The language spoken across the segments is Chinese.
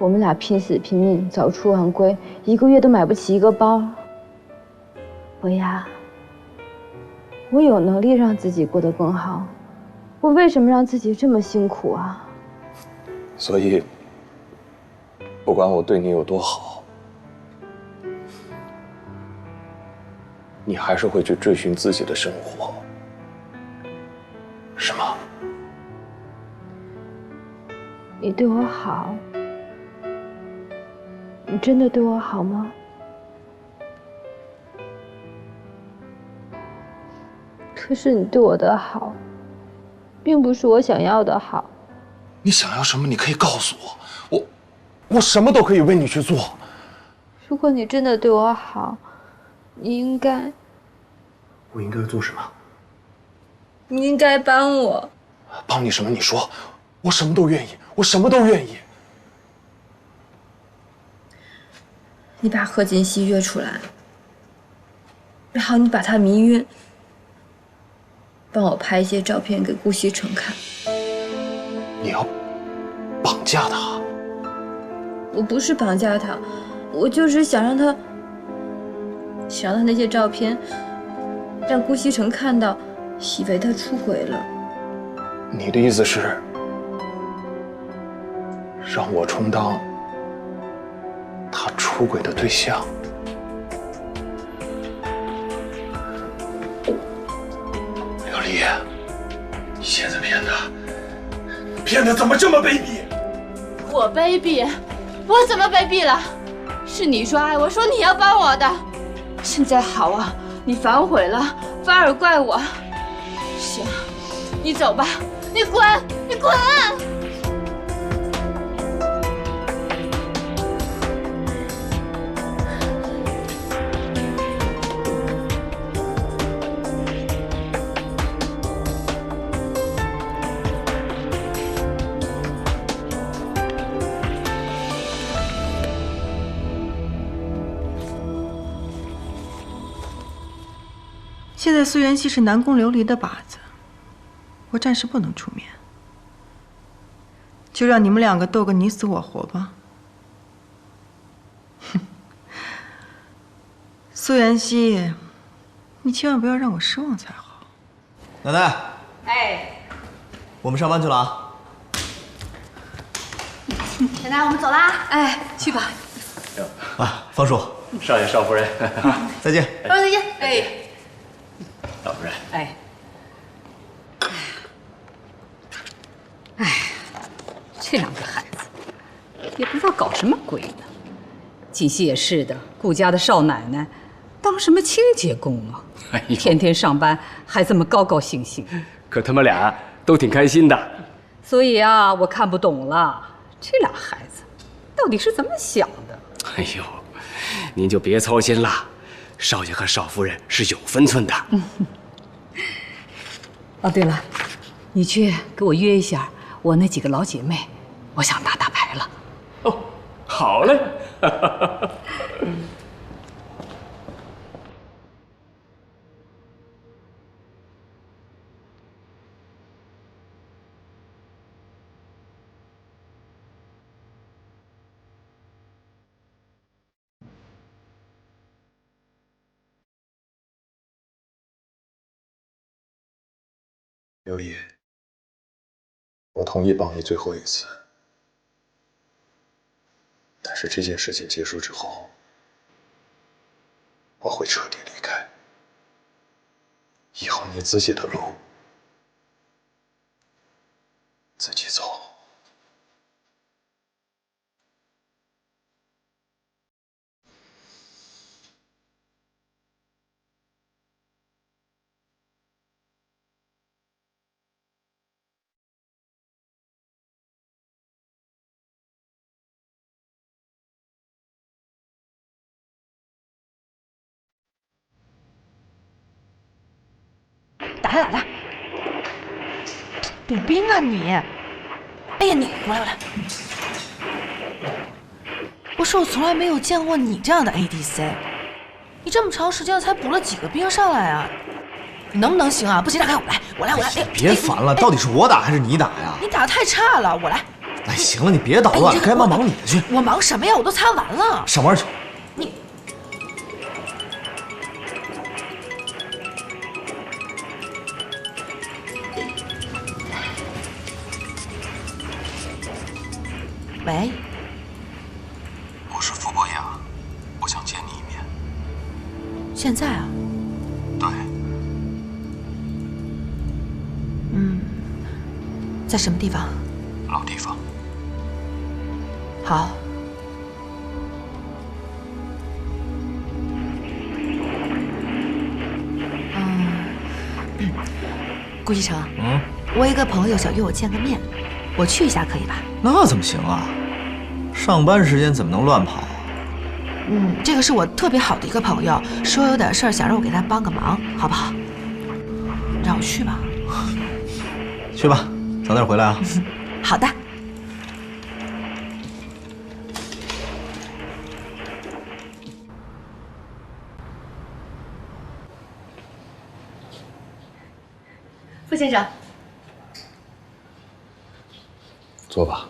我们俩拼死拼命早出晚归，1个月都买不起1个包。伯牙，我有能力让自己过得更好，我为什么让自己这么辛苦啊？所以，不管我对你有多好，你还是会去追寻自己的生活，是吗？你对我好，你真的对我好吗？可是你对我的好，并不是我想要的好。你想要什么？你可以告诉我，我什么都可以为你去做。如果你真的对我好，你应该……我应该做什么？你应该帮我。帮你什么？你说，我什么都愿意，我什么都愿意。你把贺锦熙约出来，然后你把他迷晕，帮我拍一些照片给顾西城看。你要绑架他？我不是绑架他，我就是想让他那些照片让顾西城看到，以为他出轨了。你的意思是让我充当他出轨的对象？刘丽，你现在变得怎么这么卑鄙？我卑鄙？我怎么卑鄙了？是你说爱我，说你要帮我的。现在好啊，你反悔了，反而怪我。行，你走吧，你滚，你滚！现在苏元熙是南宫琉璃的靶子，我暂时不能出面，就让你们两个斗个你死我活吧。哼，苏元熙，你千万不要让我失望才好。奶奶，哎，我们上班去了啊。奶奶，我们走啦。哎，去吧。啊，方叔，少爷少夫人，再见。方再见。哎，少夫人，哎，哎，这两个孩子也不知道搞什么鬼呢。锦溪也是的，顾家的少奶奶，当什么清洁工啊？哎呦，天天上班还这么高高兴兴。可他们俩都挺开心的。所以啊，我看不懂了，这俩孩子到底是怎么想的？哎呦，您就别操心了，少爷和少夫人是有分寸的。哦，对了，你去给我约一下我那几个老姐妹，我想打打牌了。哦，好嘞。刘姨，我同意帮你最后一次，但是这件事情结束之后，我会彻底离开，以后你自己的路自己走。打他打他！饼冰啊你！哎呀你，我来！不是我从来没有见过你这样的 ADC， 你这么长时间才补了几个兵上来啊？你能不能行啊？不行，打开我来！哎，别烦了，到底是我打还是你打呀？你打得太差了，我来。哎，行了，你别捣乱，该忙忙你的去。我忙什么呀？我都擦完了。上班去。你。喂。我是傅博雅，我想见你一面。现在啊？对。在什么地方？老地方。好。顾西城，我一个朋友想约我见个面，我去一下可以吧？那怎么行啊？上班时间怎么能乱跑啊？这个是我特别好的一个朋友，说有点事儿想让我给他帮个忙，好不好？让我去吧。去吧，早点回来啊。好的。傅先生，坐吧。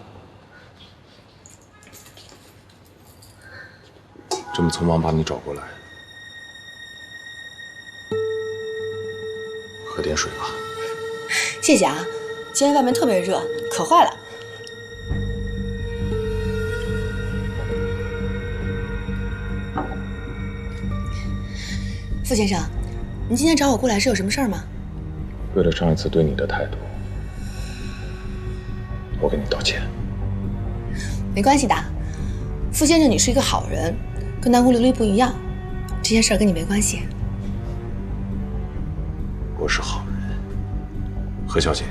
这么匆忙把你找过来，喝点水吧。谢谢啊，今天外面特别热，渴坏了。傅先生，您今天找我过来是有什么事儿吗？为了上一次对你的态度，我给你道歉。没关系的，傅先生，你是一个好人，跟南宫琉璃不一样，这件事儿跟你没关系。我是好人，何小姐，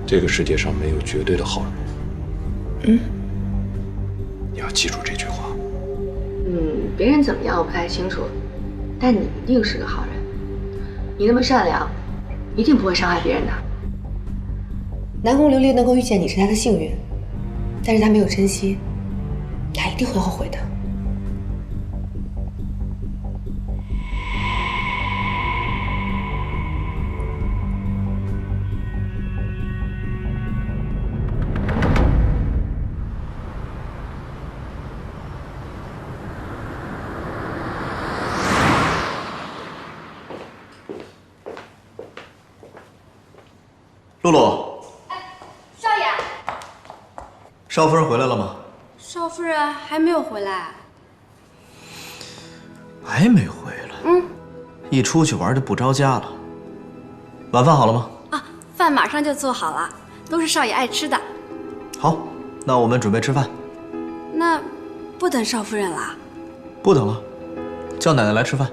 这个世界上没有绝对的好人。你要记住这句话。别人怎么样我不太清楚，但你一定是个好人。你那么善良，一定不会伤害别人的。南宫琉璃能够遇见你是他的幸运，但是他没有珍惜，他一定会后悔的。露露，少爷，少夫人回来了吗？少夫人还没有回来。还没回来？一出去玩就不着家了。晚饭好了吗？啊，饭马上就做好了，都是少爷爱吃的。好，那我们准备吃饭。那不等少夫人了？不等了，叫奶奶来吃饭。